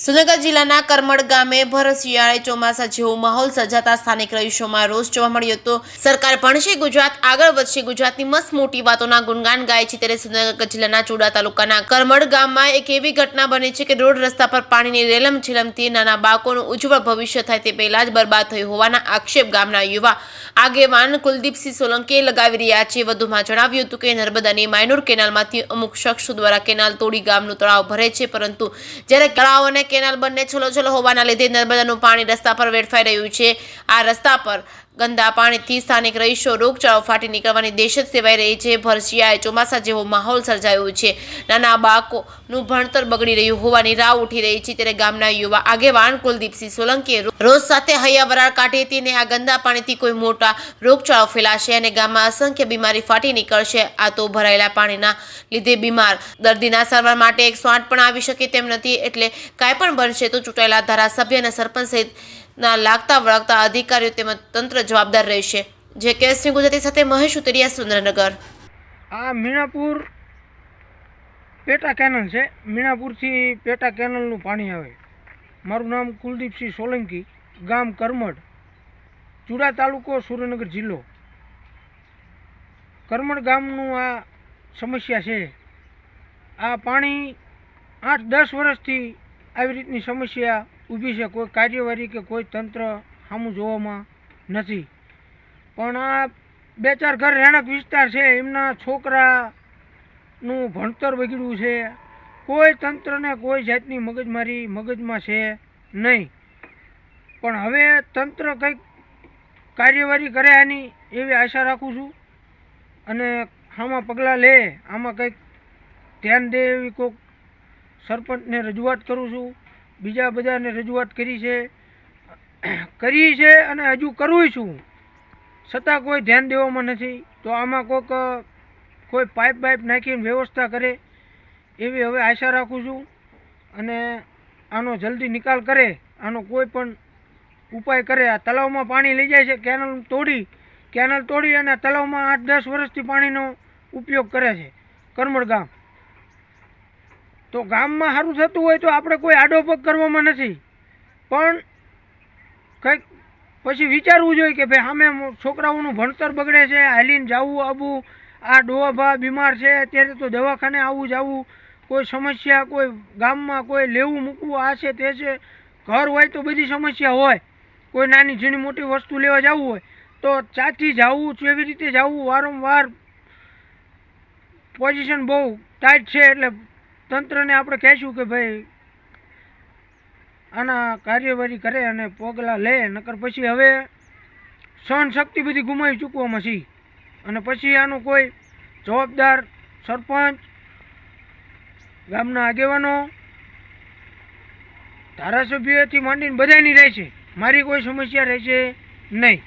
સુરનગર જિલ્લાના કરમડ ગામે ભર શિયાળે ચોમાસા જેવો માહોલ સર્જાતા સ્થાનિક રહીશોમાં રોષ જોવા મળ્યો હતો। સરકાર ભણશે ગુજરાત આગળ વધશે ગુજરાતની મસ્ત મોટી વાતોના ગુણગાન ગાય છે, ત્યારે સુરનગર જિલ્લાના ચુડા તાલુકાના કરમડ ગામમાં એક એવી ઘટના બની છે કે રોડ રસ્તા પર પાણીની રેલમ છેલમથી નાના બાળકોનું ઉજ્જવળ ભવિષ્ય થાય તે પહેલા જ બરબાદ થયું હોવાના આક્ષેપ ગામના યુવા આગેવાન કુલદીપસિંહ સોલંકીએ લગાવી રહ્યા છે। વધુમાં જણાવ્યું હતું કે નર્મદાની માયનોર કેનાલમાંથી અમુક શખ્સો દ્વારા કેનાલ તોડી ગામનું તળાવ ભરે છે, પરંતુ જ્યારે તળાવ અને કેનાલ બંને છલોછલ હોવાના લીધે નર્મદાનું પાણી રસ્તા પર વેડફાઈ રહ્યું છે। આ રસ્તા પર ગંદા પાણીથી સ્થાનિક રહીશો રોગચાળો ફાટી નીકળવાની દહેશત સેવાઈ રહી છે। ભર શિયાળે ચોમાસા જેવો માહોલ સર્જાયો છે, નાના બાળકોનું ભણતર બગડી રહ્યું હોવાની રાવ ઉઠી રહી છે, ત્યારે ગામના યુવા આગેવાન કુલદીપસિંહ સોલંકીએ રોજ સાથે હૈયા વરાળ કાઢી હતી અને આ ગંદા પાણીથી કોઈ મોટા રોગચાળો ફેલાશે અને ગામમાં અસંખ્ય બીમારી ફાટી નીકળશે। આ તો ભરાયેલા પાણીના લીધે બીમાર દર્દીના સારવાર માટે 108 પણ આવી શકે તેમ નથી, એટલે કાંઈ પણ બનશે તો ચૂંટાયેલા ધારાસભ્ય અને સરપંચ સહિત ના લાગતા વળગતા અધિકારીઓ તેમજ તંત્ર જવાબદાર રહેશે। જે કેસની ગુજરાતી સાથે મહેશ ઉતરિયા, સુરેન્દ્રનગર। આ મીણાપુર પેટા કેનલ છે, મીણાપુરથી પેટા કેનલનું પાણી આવે। મારું નામ કુલદીપસિંહ સોલંકી, ગામ કરમડ, ચુડા તાલુકો, સુરેન્દ્રનગર જિલ્લો। કરમડ ગામનું આ સમસ્યા છે। આ પાણી 8-10 વર્ષથી આવી રીતની સમસ્યા ઊભી છે, કોઈ કાર્યવાહી કે કોઈ તંત્ર સામું જોવામાં નથી। પણ આ 2-4 ઘર રહેણાંક વિસ્તાર છે, એમના છોકરાનું ભણતર બગડ્યું છે, કોઈ તંત્રને કોઈ જાતની મગજમારી મગજમાં છે નહીં। પણ હવે તંત્ર કંઈક કાર્યવાહી કરે આની એવી આશા રાખું છું અને આમાં પગલાં લે, આમાં કંઈક ધ્યાન દે એવી કોઈક સરપંચને રજૂઆત કરું છું। બીજા બધાને રજૂઆત કરી છે અને હજુ કરું છું, છતાં કોઈ ધ્યાન દેવામાં નથી। તો આમાં કોઈ પાઇપ નાખીને વ્યવસ્થા કરે એવી હવે આશા રાખું છું અને આનો જલ્દી નિકાલ કરે, આનો કોઈ પણ ઉપાય કરે। આ તળાવમાં પાણી લઈ જાય છે, કેનલ તોડી અને તળાવમાં 8-10 વર્ષથી પાણીનો ઉપયોગ કરે છે કરમડ ગામ। તો ગામમાં સારું થતું હોય તો આપણે કોઈ આડોપગ કરવામાં નથી, પણ કંઈક પછી વિચારવું જોઈએ કે ભાઈ સામે છોકરાઓનું ભણતર બગડે છે, હાલીને જવું આવવું, આ ડોહા બીમાર છે અત્યારે તો દવાખાને જવું, કોઈ સમસ્યા કોઈ ગામમાં કોઈ લેવું મૂકવું આ છે તે છે, ઘર હોય તો બધી સમસ્યા હોય, કોઈ નાની ઝીણી મોટી વસ્તુ લેવા જવું હોય તો ચાથી જવું, કેવી રીતે જવું, વારંવાર પોઝિશન બહુ ટાઈટ છે। એટલે તંત્રને આપણે કહીશું કે ભાઈ આના કાર્યવાહી કરે અને પગલાં લે, નકર પછી હવે સહન શક્તિ બધી ગુમાવી ચૂકવામાં છીએ અને પછી આનો કોઈ જવાબદાર સરપંચ, ગામના આગેવાનો, ધારાસભ્યથી માંડીને બધાની રહેશે, મારી કોઈ સમસ્યા રહેશે નહીં।